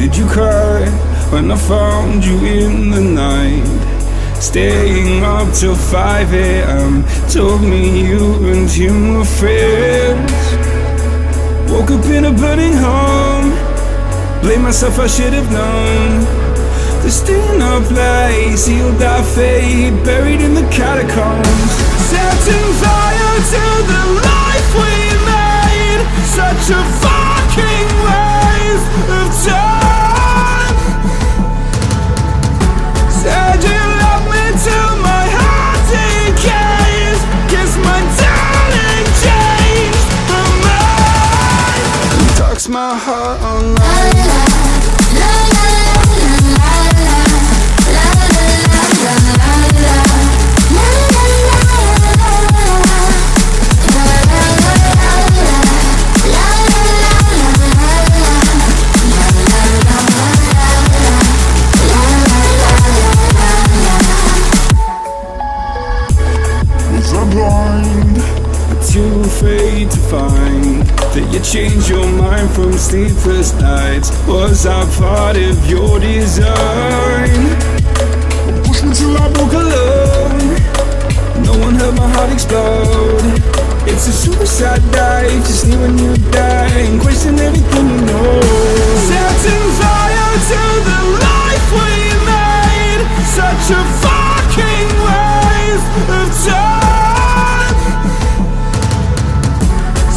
did you cry when I found you in the night? Staying up till 5 a.m. Told me you and him were friends. Woke up in a burning home. Blame myself, I should have known. There's still no place, sealed our fate, buried in the catacombs. Setting fire to the life we made. Such a fucking waste of time. Said you love me till my heart decays. Guess my darling changed her mind. Talks my heart online. Too afraid to find that you changed your mind from sleepless nights. Was I part of your design? Push me till I broke alone. No one heard my heart explode. It's a suicide dive, just knew when you die and question everything you know. Setting fire to the life we made. Such a fucking waste of time.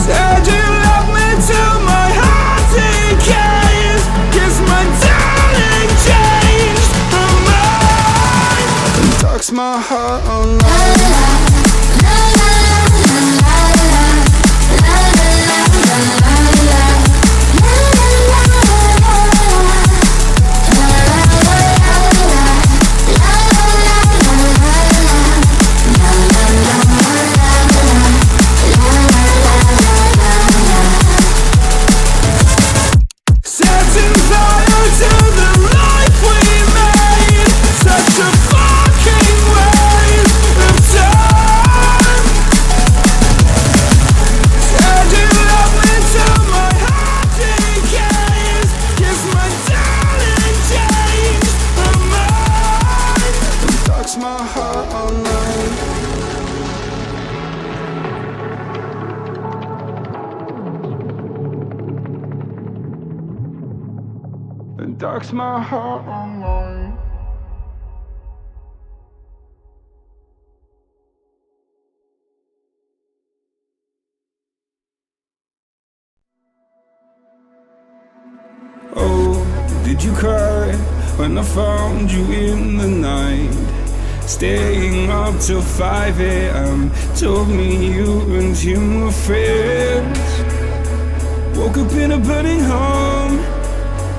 Said you love me till my heart decays. Guess my darling changed her mind. And talks my heart online. Darks my heart online. Oh, did you cry when I found you in the night? Staying up till 5 a.m. Told me you and him were friends. Woke up in a burning home.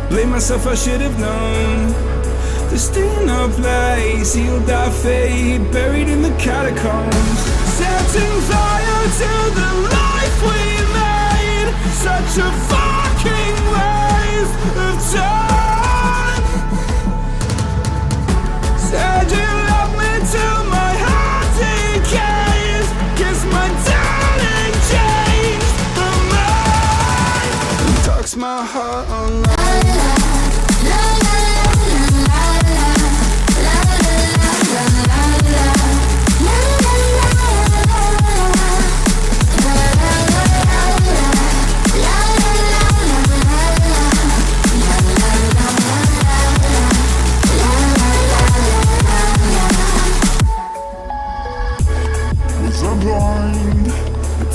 Blame myself, I should have known. There's still no place, sealed our fate, buried in the catacombs. Setting fire to the life we made. Such a fucking waste of time. Said you love me till my heart decays. Guess my darling changed her mind. Talks my heart online.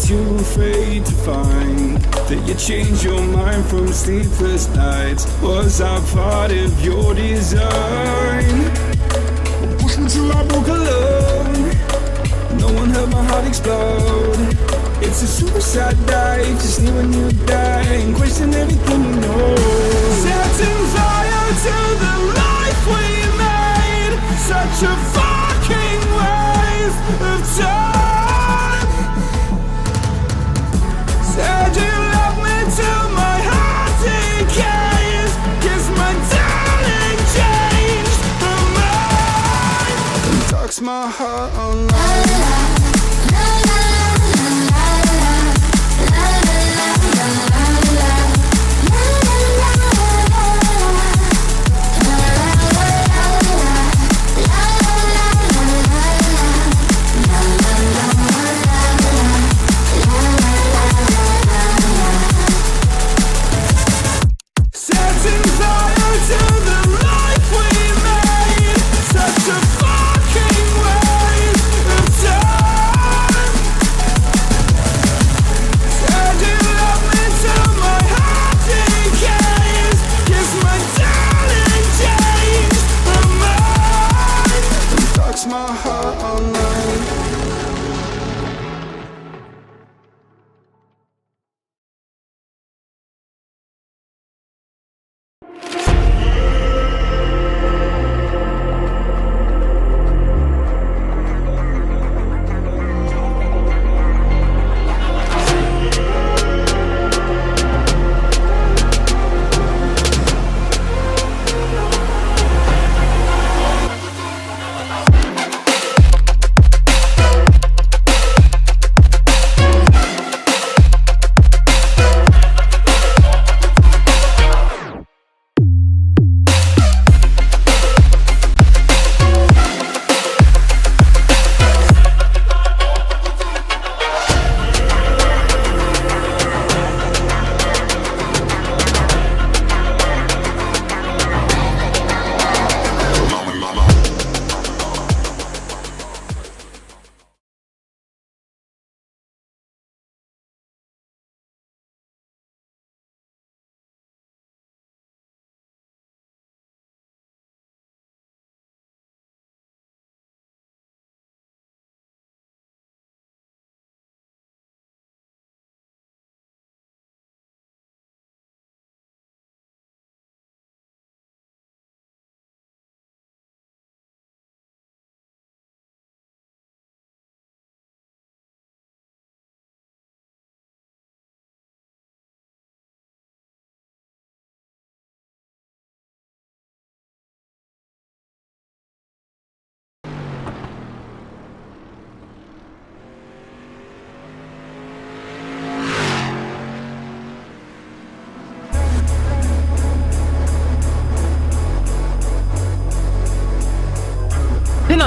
Too afraid to find that you changed your mind from sleepless nights. Was I part of your design? Push me till I broke alone. No one heard my heart explode. It's a suicide dive, just knew when you die and question everything you know. Setting fire to the life we made. Such a fucking waste of time. Said you love me till my heart decays. Guess my darling changed her mind. And talks my heart online.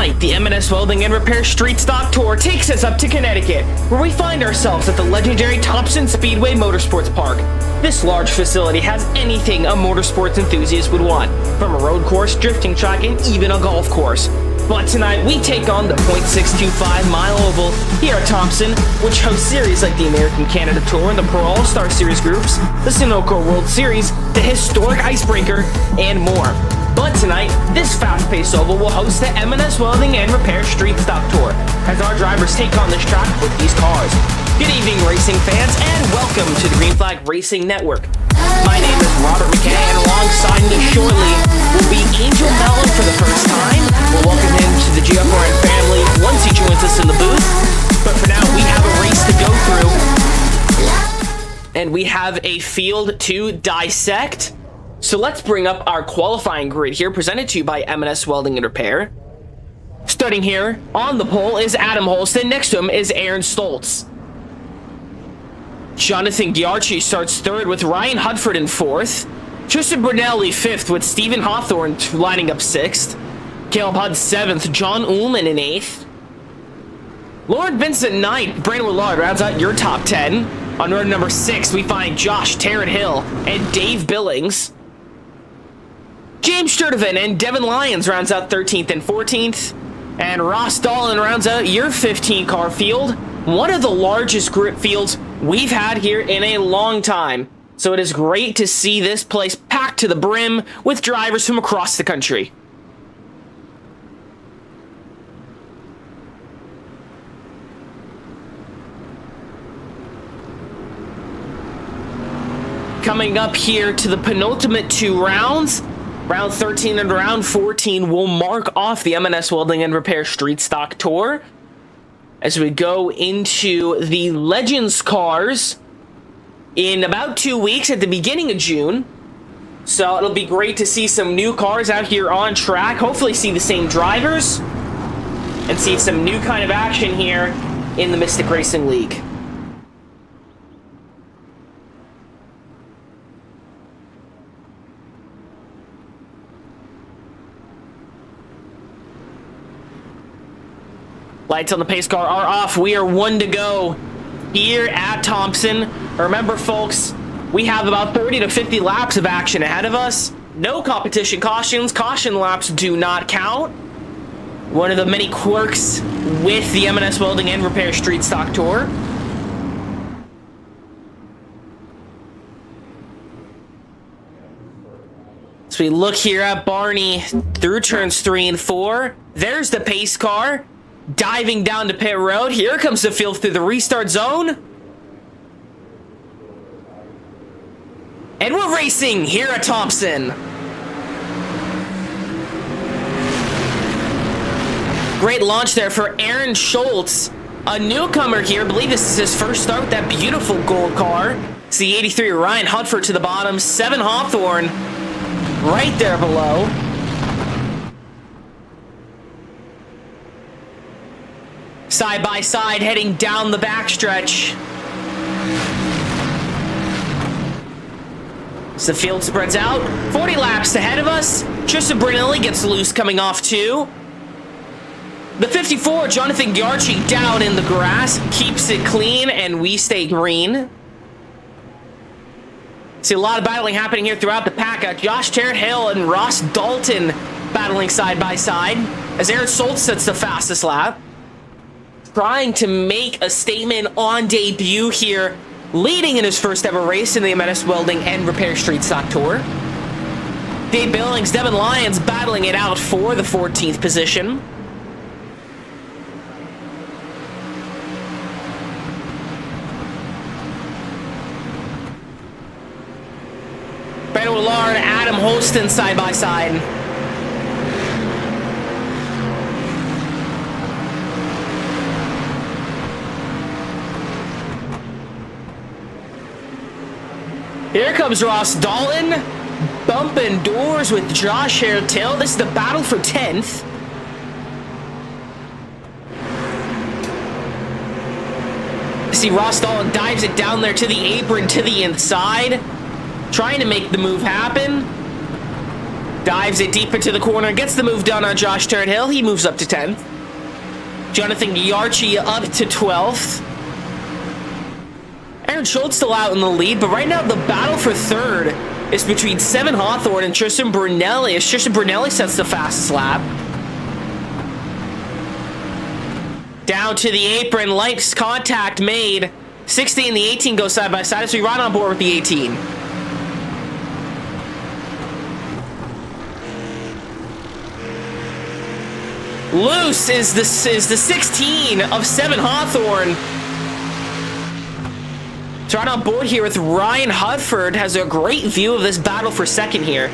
Tonight, the M&S Welding and Repair Street Stock Tour takes us up to Connecticut, where we find ourselves at the legendary Thompson Speedway Motorsports Park. This large facility has anything a motorsports enthusiast would want, from a road course, drifting track, and even a golf course. But tonight, we take on the .625 mile oval here at Thompson, which hosts series like the American Canada Tour and the Pro All-Star Series groups, the Sunoco World Series, the historic Icebreaker, and more. But tonight, this fast-paced oval will host the M&S Welding and Repair Street Stock Tour, as our drivers take on this track with these cars. Good evening, racing fans, and welcome to the Green Flag Racing Network. My name is Robert McKay, and alongside me shortly will be Angel Mellon for the first time. We'll welcome him to the GFRN family once he joins us in the booth. But for now, we have a race to go through, and we have a field to dissect. So let's bring up our qualifying grid here, presented to you by M&S Welding and Repair. Starting here on the pole is Adam Holston. Next to him is Aaron Stoltz. Jonathan Ghiarchi starts third with Ryan Hudford in fourth. Tristan Brunelli fifth with Stephen Hawthorne lining up sixth. Caleb Hudd seventh. John Ullman in eighth. Lauren Vincent ninth. Brandon Willard rounds out your top 10. On road number 6, we find Josh Tarrant Hill and Dave Billings. James Sturdivant and Devin Lyons rounds out 13th and 14th. And Ross Dahlin rounds out your 15-car field. One of the largest group fields we've had here in a long time. So it is great to see this place packed to the brim with drivers from across the country. Coming up here to the penultimate 2 rounds, round 13 and round 14 will mark off the M&S Welding and Repair Street Stock Tour as we go into the Legends cars in about 2 weeks at the beginning of June. So it'll be great to see some new cars out here on track, hopefully see the same drivers and see some new kind of action here in the Mystic Racing League. Lights on the pace car are off. We are 1 to go here at Thompson. Remember, folks, we have about 30 to 50 laps of action ahead of us. No competition cautions. Caution laps do not count. One of the many quirks with the M&S Welding and Repair Street Stock Tour. So we look here at Barney through turns 3 and 4. There's the pace car. Diving down to pit road. Here comes the field through the restart zone. And we're racing here at Thompson. Great launch there for Aaron Schultz, a newcomer here. I believe this is his first start with that beautiful gold car. It's the 83 Ryan Hudford to the bottom. 7 Hawthorne right there below. Side by side, heading down the backstretch. As the field spreads out, 40 laps ahead of us. Tristan Brunelli gets loose coming off 2. The 54, Jonathan Ghiarchi, down in the grass, keeps it clean, and we stay green. See a lot of battling happening here throughout the pack. Josh Tarrant Hill and Ross Dalton battling side by side as Aaron Schultz sets the fastest lap. Trying to make a statement on debut here, leading in his first ever race in the M&S Welding and Repair Street Stock Tour. Dave Billings, Devin Lyons battling it out for the 14th position. Brandon Willard, Adam Holston side by side. Here comes Ross Dalton, bumping doors with Josh Harrell. This is the battle for 10th. See Ross Dalton dives it down there to the apron, to the inside, trying to make the move happen. Dives it deep into the corner, gets the move done on Josh Turnhill. He moves up to 10th. Jonathan Yarchi up to 12th. Aaron Schultz still out in the lead, but right now the battle for third is between Seven Hawthorne and Tristan Brunelli, as Tristan Brunelli sets the fastest lap. Down to the apron, lights contact made. 60 and the 18 go side by side as we ride on board with the 18. Loose is the 16 of Seven Hawthorne. So right on board here with Ryan Hudford, has a great view of this battle for second here.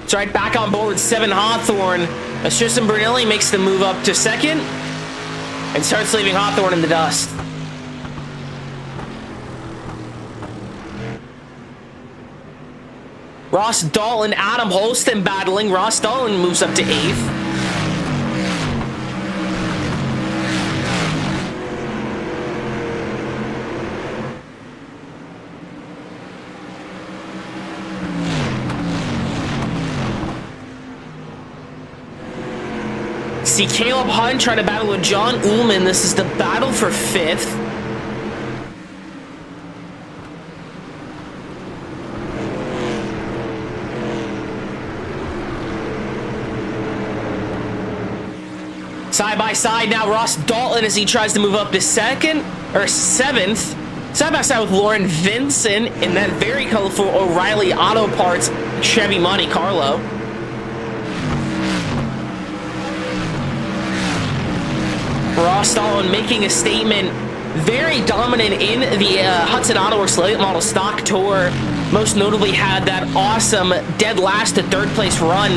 So right back on board with Seven Hawthorne, as Tristan Brunelli makes the move up to second and starts leaving Hawthorne in the dust. Ross Dalton, Adam Holston battling. Ross Dalton moves up to 8th. See Caleb Hunt trying to battle with John Ullman. This is the battle for 5th. Side by side now, Ross Dalton as he tries to move up to 7th. Side by side with Lauren Vincent in that very colorful O'Reilly Auto Parts Chevy Monte Carlo. Ross Dalton making a statement, very dominant in the Hudson Auto Works late model stock tour. Most notably had that awesome dead last to third place run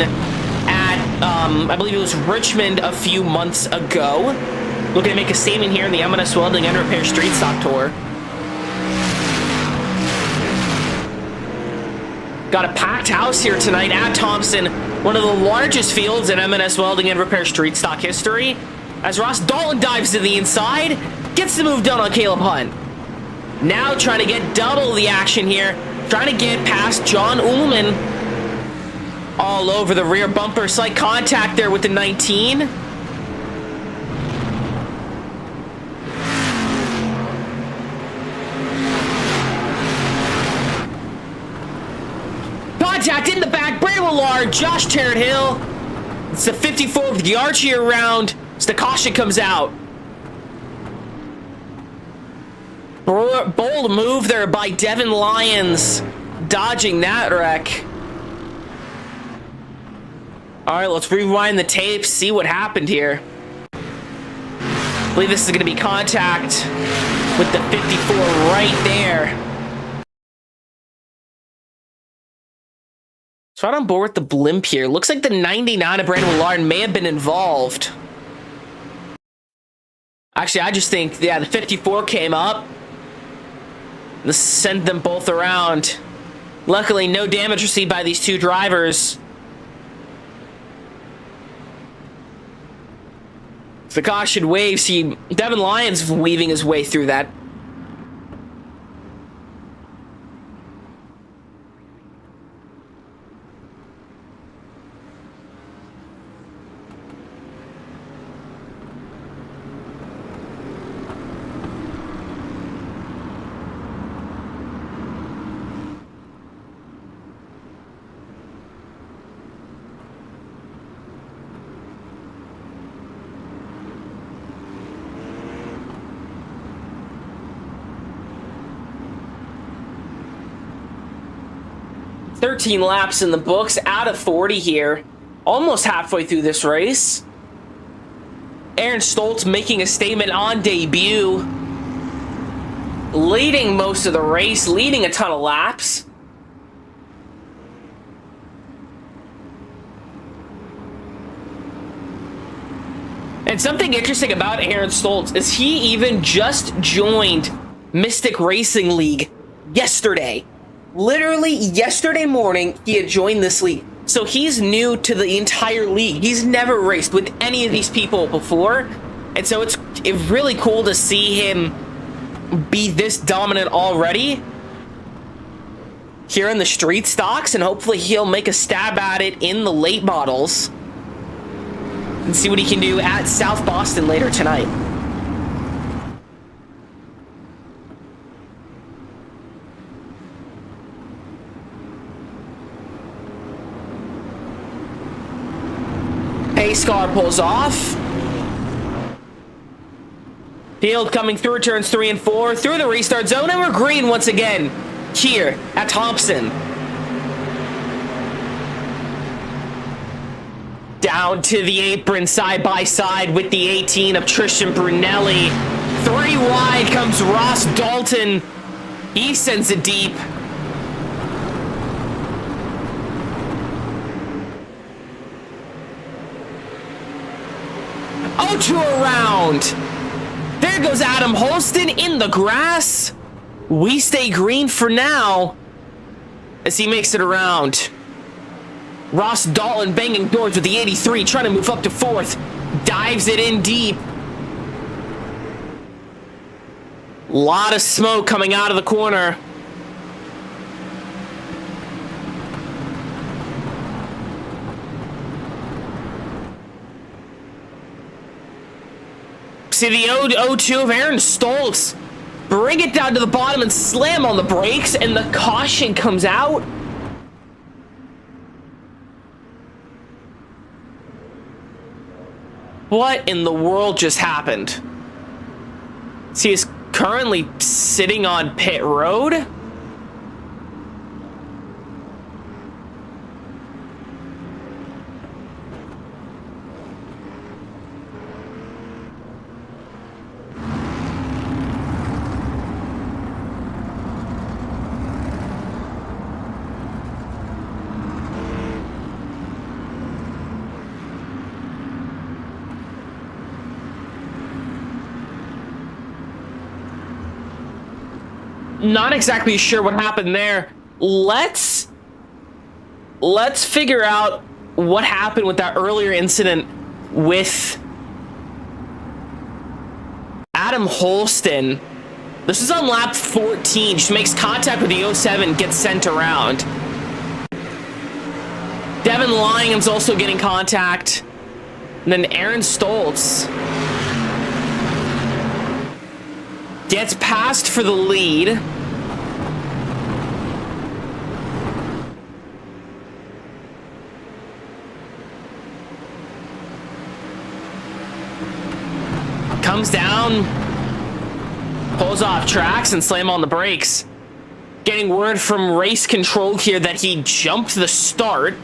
at, I believe it was Richmond a few months ago. Looking to make a statement here in the M&S Welding and Repair Street Stock Tour. Got a packed house here tonight at Thompson, one of the largest fields in M&S Welding and Repair Street Stock history. As Ross Dalton dives to the inside, gets the move done on Caleb Hunt. Now trying to get double the action here, trying to get past John Ullman. All over the rear bumper, slight contact there with the 19. Contact in the back, Brandon Willard, Josh Turnhill. It's the 54 of the Archie round. As the caution comes out. Bold move there by Devin Lyons, dodging that wreck. All right, let's rewind the tape, see what happened here. I believe this is going to be contact with the 54 right there. So right on board with the blimp here. Looks like the 99 of Brandon Willard may have been involved. Actually, I just think, yeah, the 54 came up. This sent them both around. Luckily, no damage received by these two drivers. The caution waves. See, Devin Lyons weaving his way through that. "13 laps in the books, out of 40 here. Almost halfway through this race. Aaron Stoltz making a statement on debut. Leading most of the race, leading a ton of laps. And something interesting about Aaron Stoltz is he even just joined Mystic Racing League yesterday. Literally yesterday morning, he had joined this league. So he's new to the entire league. He's never raced with any of these people before. And so it's really cool to see him be this dominant already here in the street stocks, and hopefully he'll make a stab at it in the late models and see what he can do at South Boston later tonight. Pace car pulls off. Field coming through turns 3 and 4 through the restart zone, and we're green once again here at Thompson. Down to the apron side by side with the 18 of Tristan Brunelli. 3 wide comes Ross Dalton. He sends it deep. Oh, to around. There goes Adam Holston in the grass. We stay green for now as he makes it around. Ross Dalton banging doors with the 83, trying to move up to 4th. Dives it in deep. Lot of smoke coming out of the corner. See the 0-2 of Aaron Stoltz. Bring it down to the bottom and slam on the brakes, and the caution comes out. What in the world just happened? So he is currently sitting on pit road. Not exactly sure what happened there. Let's figure out what happened with that earlier incident with Adam Holston. This is on lap 14. Just makes contact with the 07, gets sent around. Devin Lyons also getting contact. And then Aaron Stoltz gets passed for the lead. Comes down, pulls off tracks and slam on the brakes. Getting word from race control here that he jumped the start.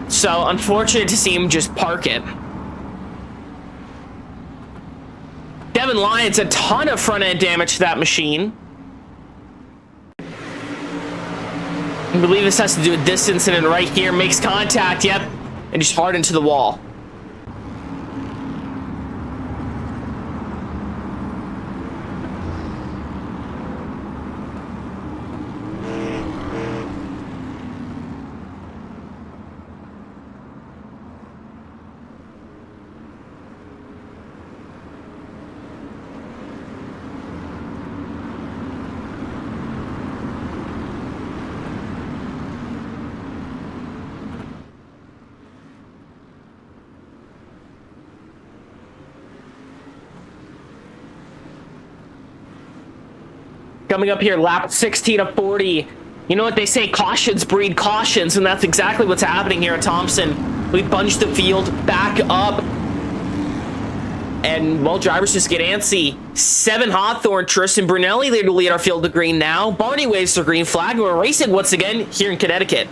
So unfortunate to see him just park it. Devin Lyons, a ton of front end damage to that machine. I believe this has to do with this incident right here. Makes contact, yep, and just hard into the wall. Coming up here, lap 16 of 40. You know what they say, cautions breed cautions, and that's exactly what's happening here at Thompson. We bunch the field back up, and, well, drivers just get antsy. 7 Hawthorne, Tristan Brunelli there to lead our field to green now. Barney waves the green flag. We're racing once again here in Connecticut.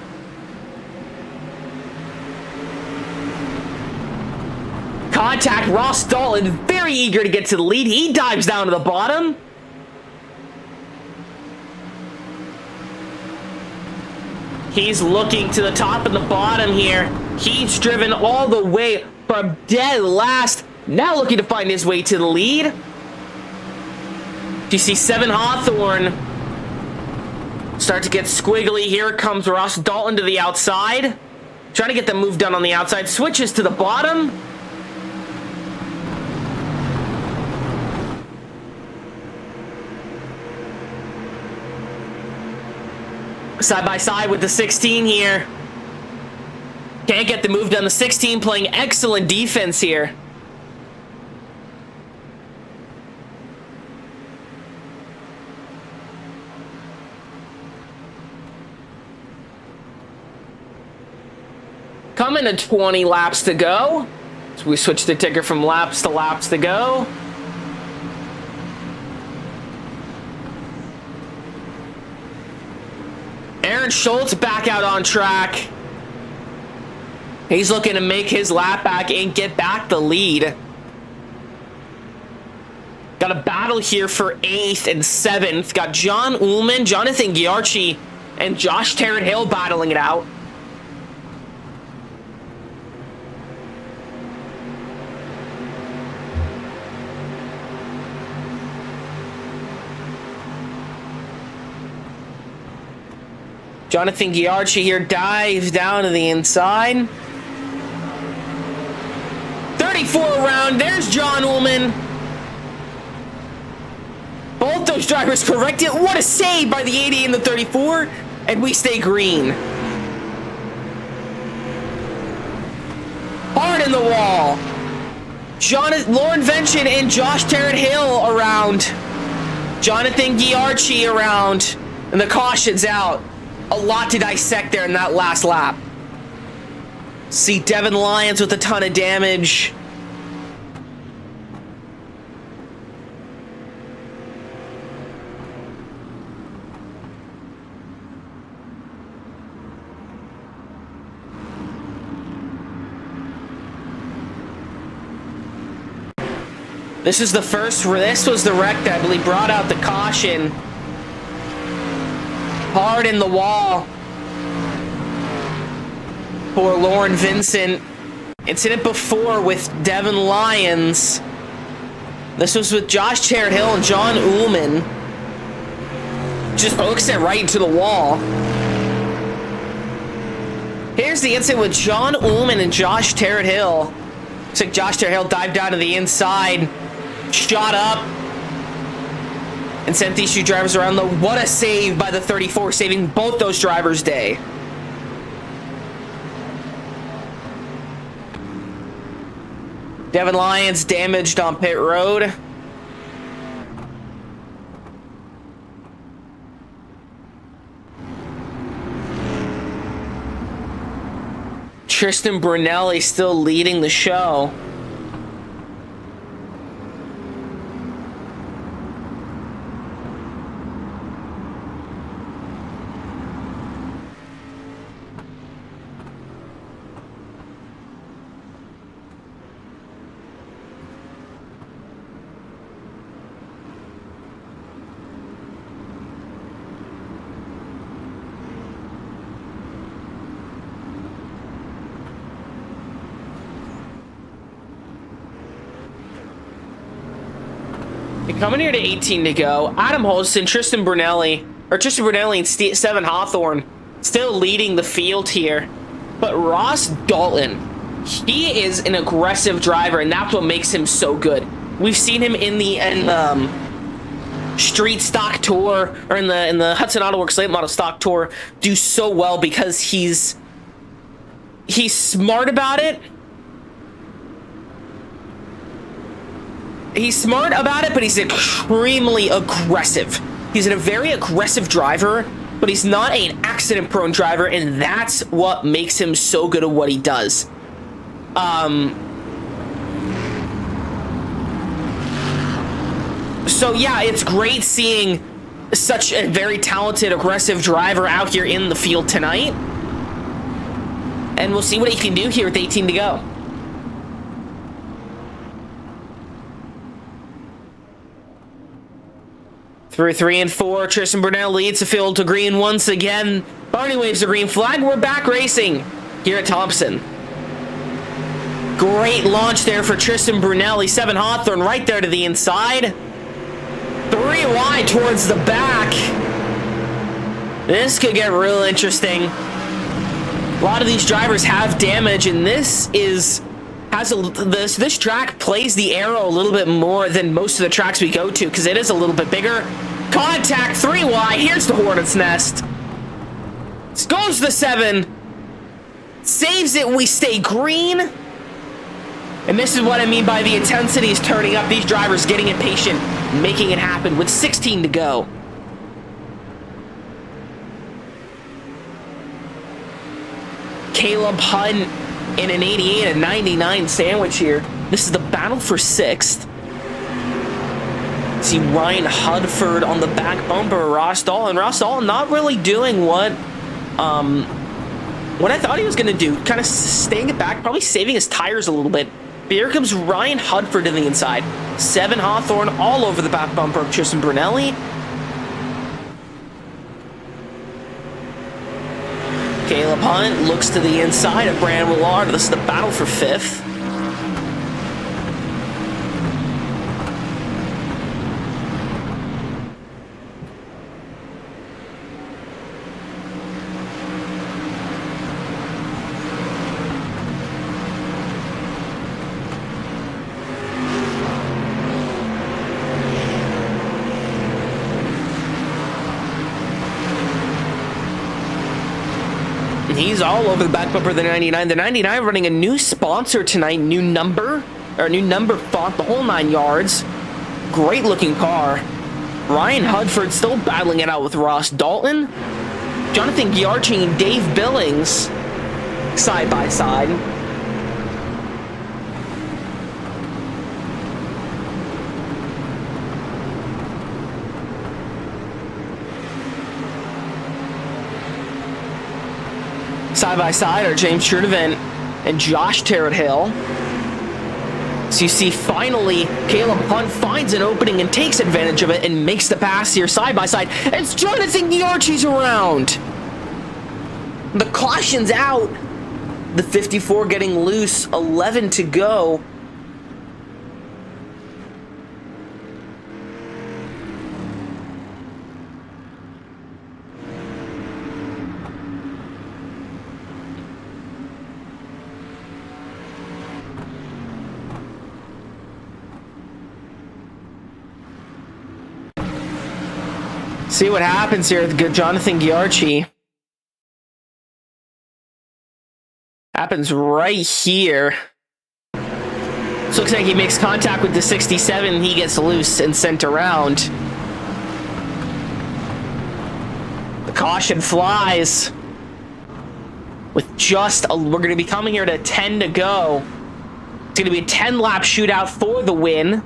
Contact, Ross Dalton, very eager to get to the lead. He dives down to the bottom. He's looking to the top and the bottom here. He's driven all the way from dead last. Now looking to find his way to the lead. You see 7 Hawthorne start to get squiggly. Here comes Ross Dalton to the outside. Trying to get the move done on the outside. Switches to the bottom. Side by side with the 16 here. Can't get the move done. The 16 playing excellent defense here. Coming to 20 laps to go. So we switch the ticker from laps to go. Aaron Schultz back out on track. He's looking to make his lap back and get back the lead. Got a battle here for 8th and 7th. Got John Ullman, Jonathan Giarchi, and Josh Tarrant-Hill battling it out. Jonathan Giarchi here dives down to the inside. 34 round. There's John Ullman. Both those drivers correct it. What a save by the 80 and the 34. And we stay green. Hard in the wall. Lauren Vention and Josh Tarrant-Hill around. Jonathan Giarchi around. And the caution's out. A lot to dissect there in that last lap. See Devin Lyons with a ton of damage. This is the first, this was the wreck that I believe brought out the caution. Hard in the wall for Lauren Vincent. Incident before with Devin Lyons. This was with Josh Tarrant-Hill and John Ullman. Just hooks it right into the wall. Here's the incident with John Ullman and Josh Tarrant-Hill. Looks like Josh Tarrant-Hill dived down to the inside, shot up, and sent these two drivers around. What a save by the 34, saving both those drivers' day. Devin Lyons damaged on pit road. Tristan Brunelli still leading the show. Coming here to 18 to go. Adam Holston, Tristan Brunelli and Stephen Hawthorne still leading the field here. But Ross Dalton, he is an aggressive driver, and that's what makes him so good. We've seen him in the Street Stock Tour, or in the Hudson Auto Works Late Model Stock Tour, do so well because he's smart about it. He's smart about it, but he's extremely aggressive. He's a very aggressive driver, but he's not an accident-prone driver, and that's what makes him so good at what he does. So yeah, it's great seeing such a very talented, aggressive driver out here in the field tonight. And we'll see what he can do here with 18 to go. Through 3 and 4, Tristan Brunel leads the field to green once again. Barney waves the green flag. We're back racing here at Thompson. Great launch there for Tristan Brunelli. 7 Hawthorne right there to the inside. 3 wide towards the back. This could get real interesting. A lot of these drivers have damage, and this track plays the arrow a little bit more than most of the tracks we go to because it is a little bit bigger. Contact 3 wide. Here's the Hornet's Nest. Goes the 7. Saves it. We stay green. And this is what I mean by the intensity is turning up. These drivers getting impatient, making it happen with 16 to go. Caleb Hunt in an 88 and 99 sandwich here. This is the battle for 6th. See Ryan Hudford on the back bumper. Ross Dalton. Ross Dalton not really doing what I thought he was going to do. Kind of staying it back, probably saving his tires a little bit. But here comes Ryan Hudford to the inside. 7 Hawthorne all over the back bumper of Tristan Brunelli. Caleb Hunt looks to the inside of Brandon Willard. This is the battle for 5th. He's all over the back bumper of the 99. The 99 running a new sponsor tonight, new number font, the whole 9 yards. Great looking car. Ryan Hudford still battling it out with Ross Dalton. Jonathan Giarchi and Dave Billings side by side. Side by side are James Trudevant and Josh Terrett-Hill. So you see finally Caleb Hunt finds an opening and takes advantage of it and makes the pass here side by side. It's Jonathan Giarchi's around. The caution's out. The 54 getting loose, 11 to go. See what happens here with Jonathan Giarchi. Happens right here. So looks like he makes contact with the 67 and he gets loose and sent around. The caution flies. With we're going to be coming here to 10 to go. It's going to be a 10-lap shootout for the win.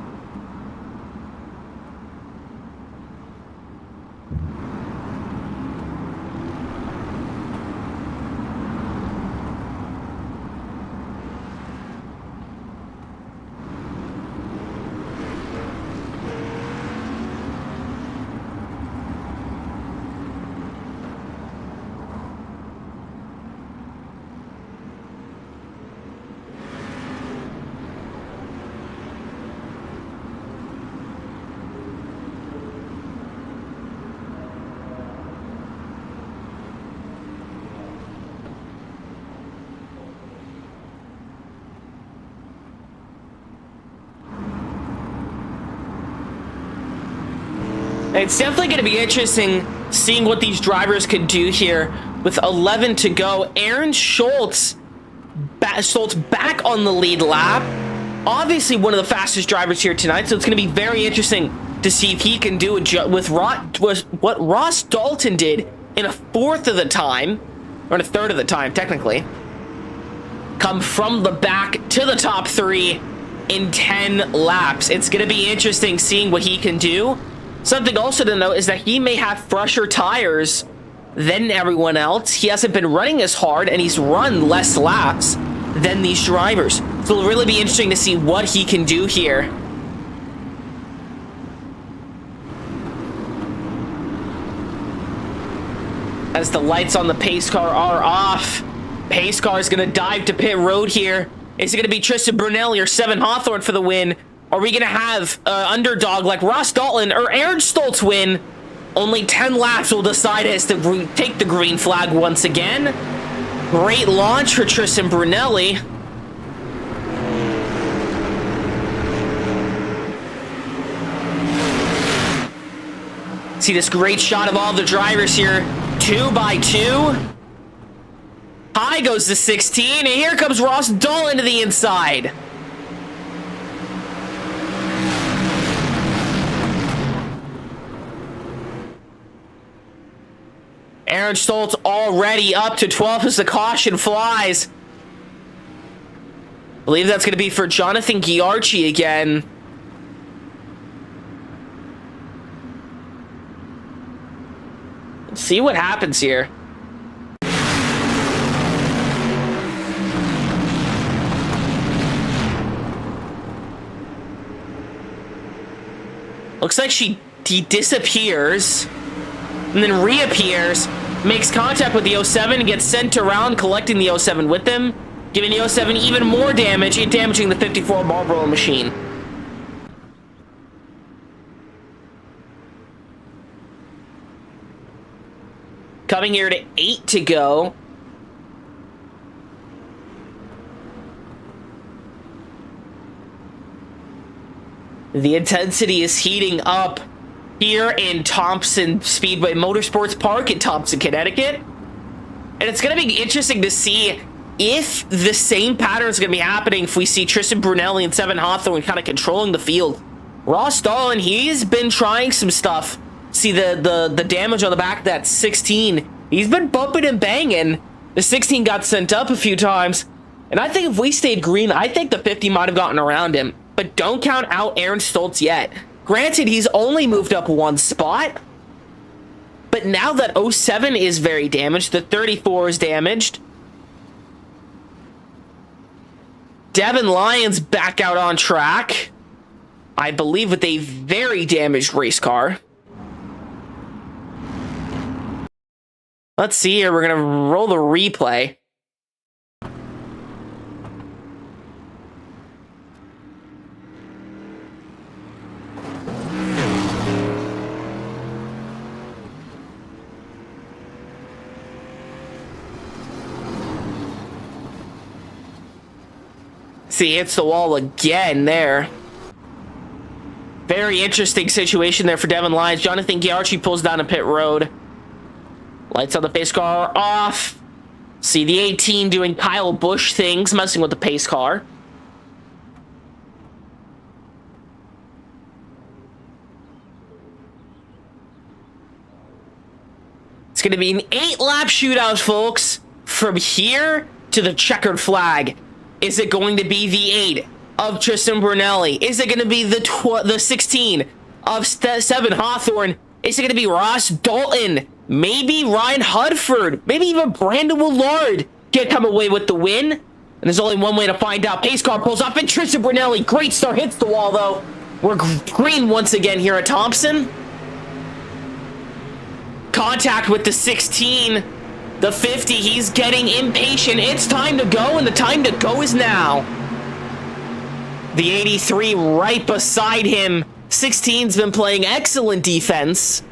It's definitely going to be interesting seeing what these drivers can do here with 11 to go. Aaron Schultz back on the lead lap. Obviously one of the fastest drivers here tonight, so it's going to be very interesting to see if he can do it with what Ross Dalton did in a fourth of the time, or in a third of the time, technically. Come from the back to the top 3 in 10 laps. It's going to be interesting seeing what he can do. Something also to note is that he may have fresher tires than everyone else. He hasn't been running as hard, and he's run less laps than these drivers. So it'll really be interesting to see what he can do here. As the lights on the pace car are off, pace car is going to dive to pit road here. Is it going to be Tristan Brunelli or 7 Hawthorne for the win? Are we going to have an underdog like Ross Dalton or Aaron Stoltz win? Only 10 laps will decide as to take the green flag once again. Great launch for Tristan Brunelli. See this great shot of all the drivers here. 2 by 2. High goes the 16, and here comes Ross Dalton to the inside. Aaron Stoltz already up to 12 as the caution flies. I believe that's going to be for Jonathan Ghiarchi again. Let's see what happens here. Looks like he disappears and then reappears, makes contact with the 07 and gets sent around, collecting the 07 with them, giving the 07 even more damage and damaging the 54 Marlboro machine. Coming here to 8 to go. The intensity is heating up here in Thompson Speedway Motorsports Park in Thompson, Connecticut. And it's going to be interesting to see if the same pattern is going to be happening if we see Tristan Brunelli and Seven Hawthorne kind of controlling the field. Ross Dalton, he's been trying some stuff. See the damage on the back of that 16. He's been bumping and banging. The 16 got sent up a few times. And I think if we stayed green, I think the 50 might have gotten around him. But don't count out Aaron Stoltz yet. Granted, he's only moved up 1 spot. But now that 07 is very damaged, the 34 is damaged. Devin Lyons back out on track. I believe with a very damaged race car. Let's see here. We're going to roll the replay. See, hits the wall again there. Very interesting situation there for Devin Lyons. Jonathan Ghiarchi pulls down a pit road. Lights on the pace car off. See the 18 doing Kyle Busch things, messing with the pace car. It's going to be an 8-lap shootout, folks. From here to the checkered flag. Is it going to be the 8 of Tristan Brunelli? Is it going to be the 16 of Seven Hawthorne? Is it going to be Ross Dalton? Maybe Ryan Hudford? Maybe even Brandon Willard can come away with the win? And there's only one way to find out. Pace car pulls off, and Tristan Brunelli, great start, hits the wall though. We're green once again here at Thompson. Contact with the 16. The 50, he's getting impatient. It's time to go, and the time to go is now. The 83 right beside him. 16's been playing excellent defense.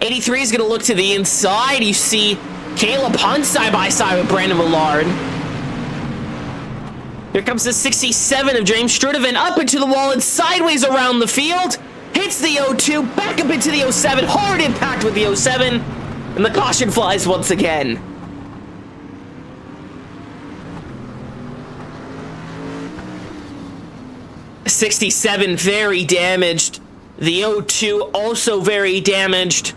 83 is going to look to the inside. You see Caleb Hunt side by side with Brandon Willard. Here comes the 67 of James Strudevin up into the wall and sideways around the field. Hits the 02, back up into the 07. Hard impact with the 07. And the caution flies once again. '67 very damaged. The 02 also very damaged.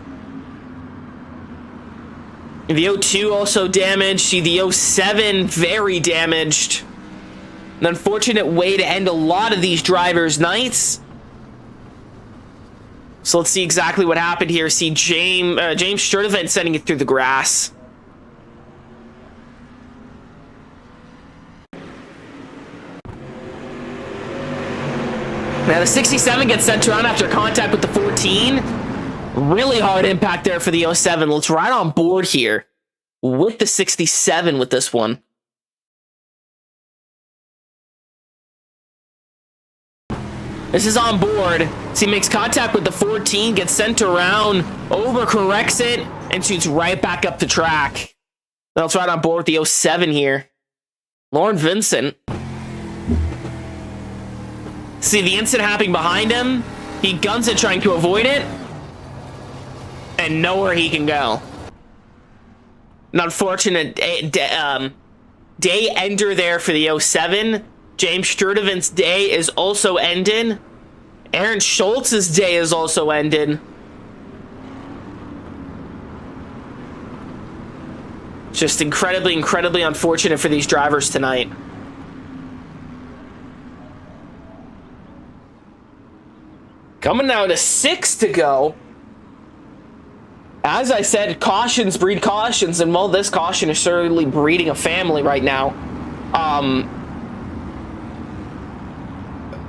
The 02 also damaged. See the 07 very damaged. An unfortunate way to end a lot of these drivers' nights. So let's see exactly what happened here. See James Strudevin sending it through the grass. Now the 67 gets sent around after contact with the 14. Really hard impact there for the 07. Let's ride on board here with the 67 with this one. This is on board. So he makes contact with the 14, gets sent around, overcorrects it, and shoots right back up the track. Let's ride on board with the 07 here. Lauren Vincent. See the incident happening behind him. He guns it trying to avoid it. And nowhere he can go. An unfortunate day ender there for the 07. James Sturtevant's day is also ended. Aaron Schultz's day is also ended. Just incredibly, incredibly unfortunate for these drivers tonight. Coming down to 6 to go. As I said, cautions breed cautions, and well, this caution is certainly breeding a family right now.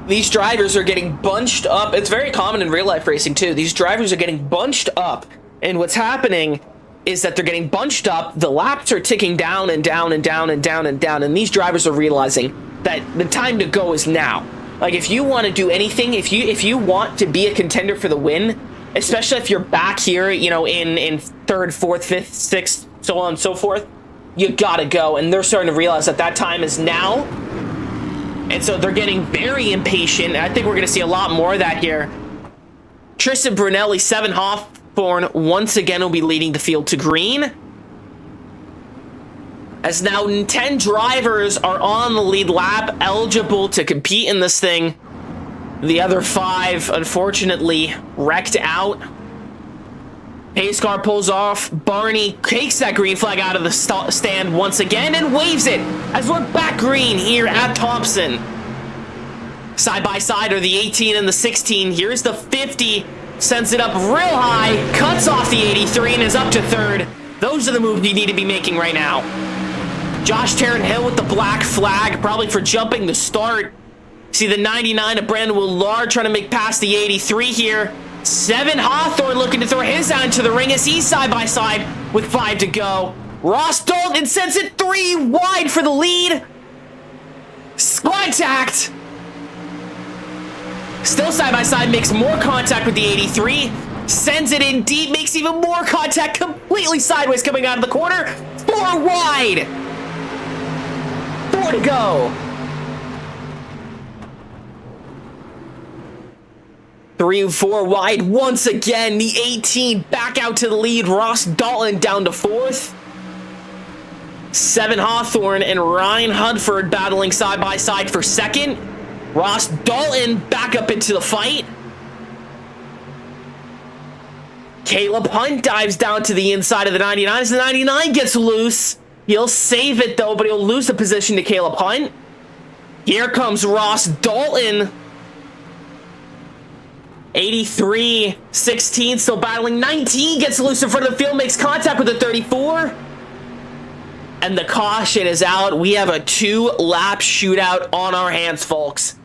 These drivers are getting bunched up. It's very common in real life racing too. These drivers are getting bunched up, and what's happening is that they're getting bunched up. The laps are ticking down and down and down and down and down, and these drivers are realizing that the time to go is now. Like, if you want to do anything, if you want to be a contender for the win, especially if you're back here, you know, in third, fourth, fifth, sixth, so on and so forth, you gotta go. And they're starting to realize that that time is now. And so they're getting very impatient. I think we're going to see a lot more of that here. Tristan Brunelli, 7 Hawthorne, once again will be leading the field to green. As now 10 drivers are on the lead lap, eligible to compete in this thing. The other 5, unfortunately, wrecked out. Pace car pulls off. Barney takes that green flag out of the stand once again and waves it as we're back green here at Thompson. Side by side are the 18 and the 16. Here's the 50. Sends it up real high. Cuts off the 83 and is up to third. Those are the moves you need to be making right now. Josh Tarrant Hill with the black flag, probably for jumping the start. See the 99 of Brandon Willard trying to make past the 83 here. 7 Hawthorne looking to throw his out into the ring as he's side by side with 5 to go. Ross Dalton sends it 3 wide for the lead. Contact. Still side by side, makes more contact with the 83. Sends it in deep, makes even more contact, completely sideways coming out of the corner. 4 wide. 4 to go. 3 and 4 wide once again. The 18 back out to the lead. Ross Dalton down to 4th. 7 Hawthorne and Ryan Hudford battling side by side for 2nd. Ross Dalton back up into the fight. Caleb Hunt dives down to the inside of the 99 as the 99 gets loose. He'll save it though, but he'll lose the position to Caleb Hunt. Here comes Ross Dalton. 83, 16, still battling. 19 gets loose in front of the field, makes contact with the 34. And the caution is out. We have a 2-lap shootout on our hands, folks.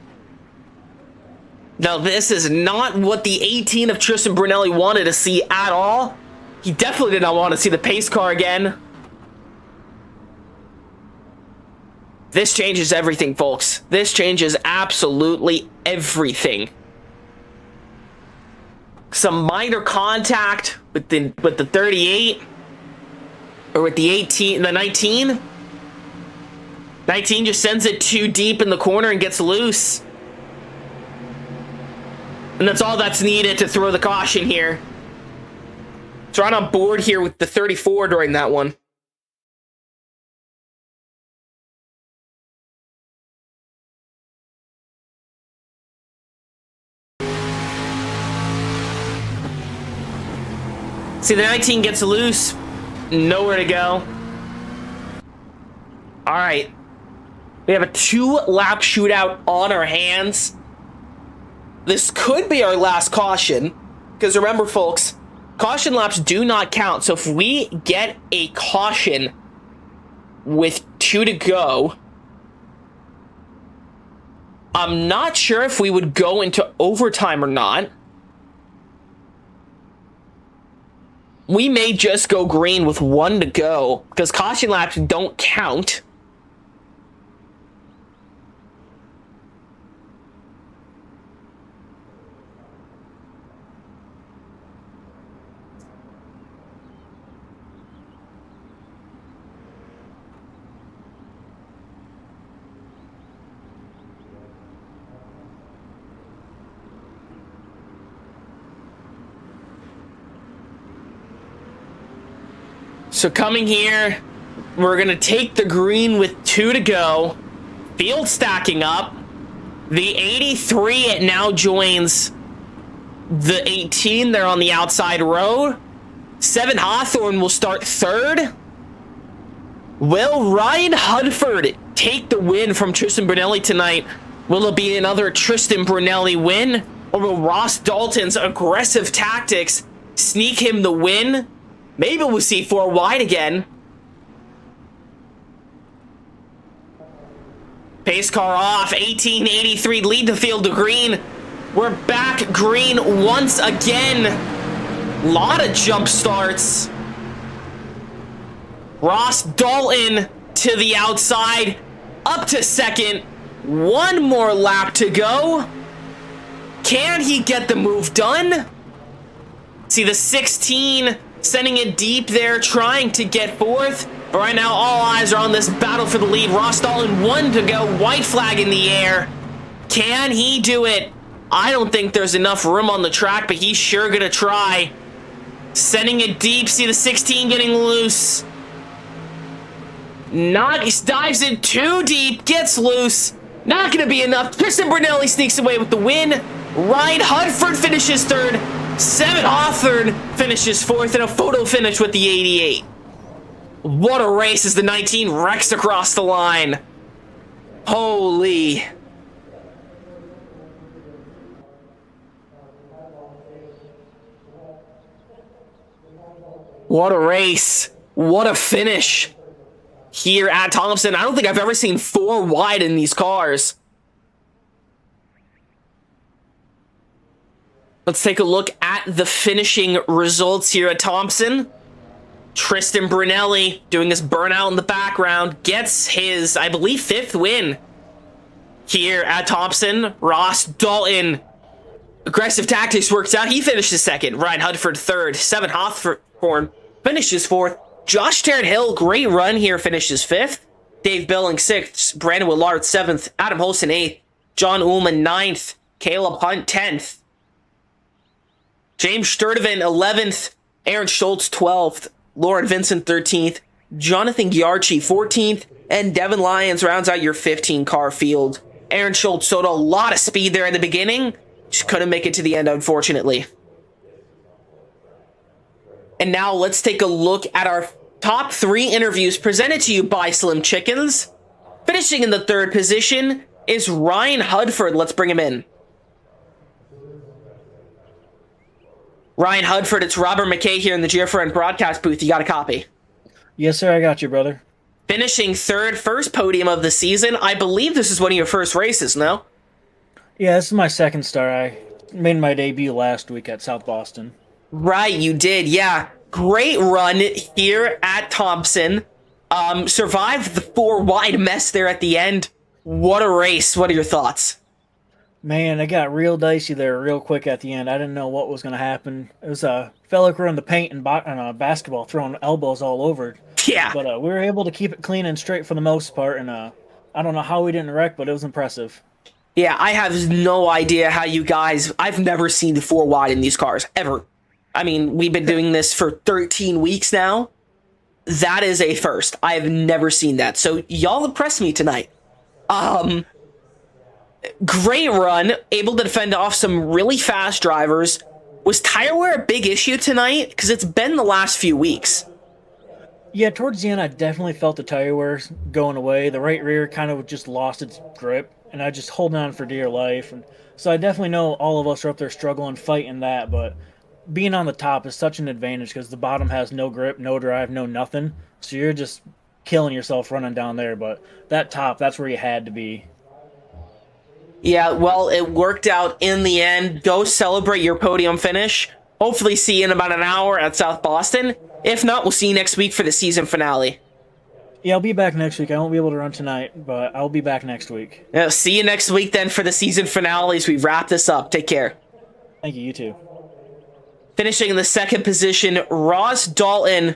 Now, this is not what the 18 of Tristan Brunelli wanted to see at all. He definitely did not want to see the pace car again. This changes everything, folks. This changes absolutely everything. Some minor contact with the 38 or with the 18, the 19. 19 just sends it too deep in the corner and gets loose. And that's all that's needed to throw the caution here. So right on board here with the 34 during that one. See, the 19 gets loose. Nowhere to go. All right. We have a 2-lap shootout on our hands. This could be our last caution. Because remember, folks, caution laps do not count. So if we get a caution with 2 to go, I'm not sure if we would go into overtime or not. We may just go green with 1 to go because caution laps don't count. So coming here, we're going to take the green with 2 to go. Field stacking up. The 83, it now joins the 18. They're on the outside row. 7 Hawthorne will start 3rd. Will Ryan Hudford take the win from Tristan Brunelli tonight? Will it be another Tristan Brunelli win? Or will Ross Dalton's aggressive tactics sneak him the win? Maybe we'll see 4 wide again. Pace car off. 1883 lead the field to green. We're back green once again. Lot of jump starts. Ross Dalton to the outside. Up to 2nd. 1 more lap to go. Can he get the move done? See the 16 sending it deep there, trying to get 4th. But right now, all eyes are on this battle for the lead. Ross Dalton, 1 to go. White flag in the air. Can he do it? I don't think there's enough room on the track, but he's sure gonna try. Sending it deep. See the 16 getting loose. Dives in too deep. Gets loose. Not gonna be enough. Tristan Brunelli sneaks away with the win. Ryan Hudford finishes 3rd. 7 Hawthorne finishes 4th. And a photo finish with the 88. What a race as the 19 wrecks across the line. Holy. What a race. What a finish here at Thompson. I don't think I've ever seen 4 wide in these cars. Let's take a look at the finishing results here at Thompson. Tristan Brunelli doing his burnout in the background gets his, I believe, 5th win here at Thompson. Ross Dalton, aggressive tactics works out. He finishes 2nd. Ryan Hudford 3rd. 7 Hawthorne finishes 4th. Josh Tarrant-Hill, great run here, finishes 5th. Dave Billing 6th. Brandon Willard 7th. Adam Holson 8th. John Ullman 9th. Caleb Hunt 10th. James Sturdivant 11th. Aaron Schultz 12th. Lauren Vincent 13th, Jonathan Giarchi 14th, and Devin Lyons rounds out your 15-car field. Aaron Schultz showed a lot of speed there in the beginning. Just couldn't make it to the end, unfortunately. And now let's take a look at our top 3 interviews presented to you by Slim Chickens. Finishing in the 3rd position is Ryan Hudford. Let's bring him in. Ryan Hudford, it's Robert McKay here in the GFRN broadcast booth. You got a copy? Yes, sir. I got you, brother. Finishing 3rd, first podium of the season. I believe this is one of your first races, no? Yeah, this is my 2nd start. I made my debut last week at South Boston. Right, you did, yeah. Great run here at Thompson. Survived the 4 wide mess there at the end. What a race. What are your thoughts? Man, it got real dicey there real quick at the end. I didn't know what was going to happen. It was a fella in the paint and basketball throwing elbows all over. Yeah. But we were able to keep it clean and straight for the most part. And I don't know how we didn't wreck, but it was impressive. Yeah, I have no idea how you guys... I've never seen the 4 wide in these cars, ever. I mean, we've been doing this for 13 weeks now. That is a first. I have never seen that. So y'all impressed me tonight. Great run, able to defend off some really fast drivers. Was tire wear a big issue tonight? Because it's been the last few weeks. Yeah, towards the end, I definitely felt the tire wear going away. The right rear kind of just lost its grip, and I just holding on for dear life. And so I definitely know all of us are up there struggling, fighting that, but being on the top is such an advantage because the bottom has no grip, no drive, no nothing. So you're just killing yourself running down there, but that top, that's where you had to be. Yeah, well, it worked out in the end. Go celebrate your podium finish. Hopefully see you in about an hour at South Boston. If not, we'll see you next week for the season finale. Yeah, I'll be back next week. I won't be able to run tonight, but I'll be back next week. Yeah, see you next week then for the season finale as we wrap this up. Take care. Thank you, you too. Finishing in the 2nd position, Ross Dalton.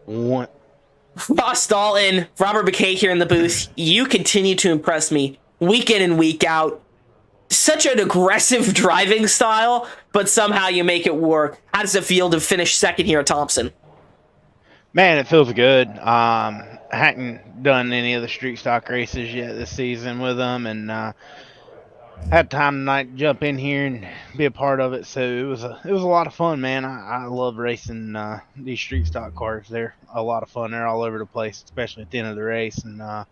Ross Dalton, Robert McKay here in the booth. You continue to impress me week in and week out. Such an aggressive driving style, but somehow you make it work. How does it feel to finish 2nd here at Thompson? Man, it feels good. I hadn't done any of the street stock races yet this season with them, and had time tonight to jump in here and be a part of it. So it was a lot of fun, man. I love racing these street stock cars. They're a lot of fun. They're all over the place, especially at the end of the race, and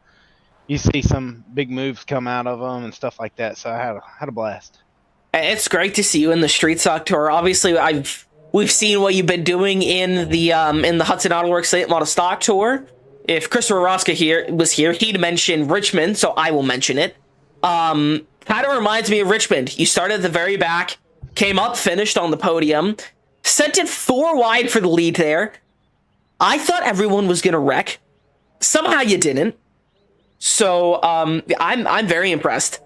you see some big moves come out of them and stuff like that. So I had a blast. It's great to see you in the Street Stock Tour. Obviously, we've seen what you've been doing in the Hudson Auto Works Late Model Stock Tour. If Christopher Roska was here, he'd mention Richmond, so I will mention it. Kind of reminds me of Richmond. You started at the very back, came up, finished on the podium, sent it 4 wide for the lead there. I thought everyone was gonna wreck. Somehow you didn't. So I'm very impressed.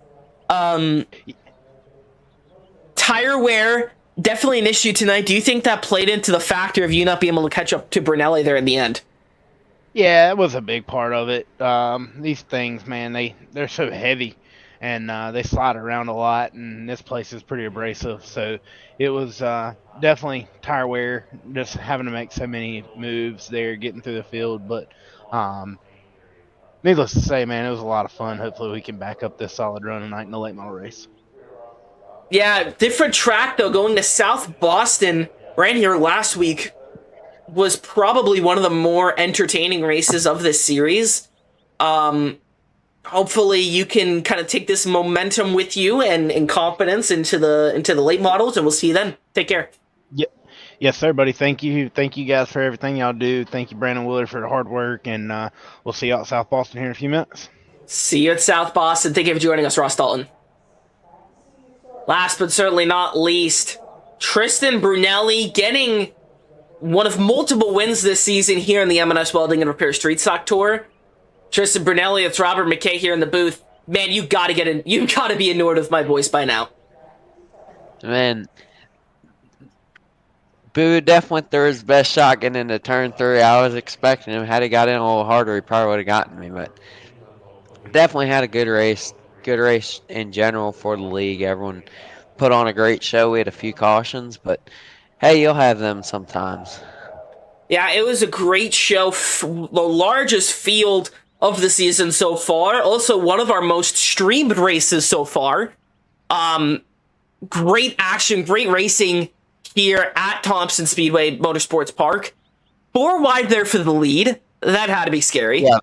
Tire wear, definitely an issue tonight. Do you think that played into the factor of you not being able to catch up to Brunelli there in the end? Yeah, it was a big part of it. These things, man, they're so heavy, and they slide around a lot, and this place is pretty abrasive. So it was definitely tire wear, just having to make so many moves there, getting through the field. But needless to say, man, it was a lot of fun. Hopefully we can back up this solid run tonight in the late model race. Yeah, different track though. Going to South Boston, ran here last week, was probably one of the more entertaining races of this series. Hopefully you can kind of take this momentum with you and confidence into the late models, and we'll see you then. Take care. Yeah. Yes, sir, buddy. Thank you guys for everything y'all do. Thank you, Brandon Willard, for the hard work, and we'll see you out at South Boston here in a few minutes. See you at South Boston. Thank you for joining us, Ross Dalton. Last but certainly not least, Tristan Brunelli getting one of multiple wins this season here in the M&S Welding and Repair Street Stock Tour. Tristan Brunelli, it's Robert McKay here in the booth. Man, you gotta be annoyed with my voice by now. Man, Boo definitely threw his best shot getting into turn 3. I was expecting him. Had he got in a little harder, he probably would have gotten me, but definitely had a good race. Good race in general for the league. Everyone put on a great show. We had a few cautions, but hey, you'll have them sometimes. Yeah, it was a great show. The largest field of the season so far. Also, one of our most streamed races so far. Great action, great racing here at Thompson Speedway Motorsports Park. 4 wide there for the lead. That had to be scary. Yeah,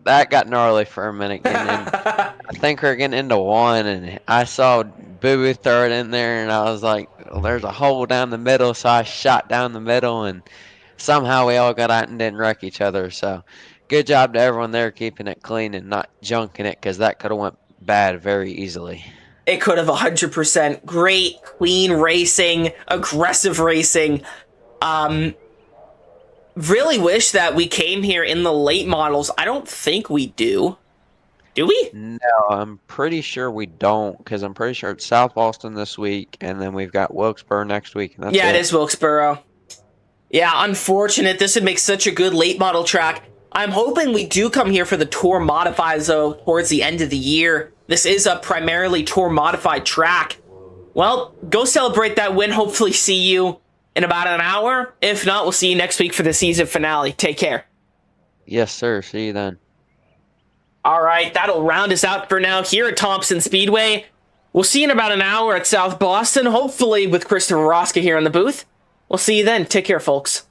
that got gnarly for a minute. I think we're getting into 1, and I saw Boo Boo throw it in there, and I was like, well, there's a hole down the middle, so I shot down the middle, and somehow we all got out and didn't wreck each other. So good job to everyone there keeping it clean and not junking it, because that could have went bad very easily. It could have 100%. Great, clean racing, aggressive racing. Really wish that we came here in the late models. I don't think we do. Do we? No, I'm pretty sure we don't, because I'm pretty sure it's South Boston this week, and then we've got Wilkesboro next week. And that's yeah, it is Wilkesboro. Yeah, unfortunate. This would make such a good late model track. I'm hoping we do come here for the Tour Modifieds, though, towards the end of the year. This is a primarily Tour Modified track. Well, go celebrate that win. Hopefully see you in about an hour. If not, we'll see you next week for the season finale. Take care. Yes, sir. See you then. All right, that'll round us out for now here at Thompson Speedway. We'll see you in about an hour at South Boston, hopefully with Christopher Roska here in the booth. We'll see you then. Take care, folks.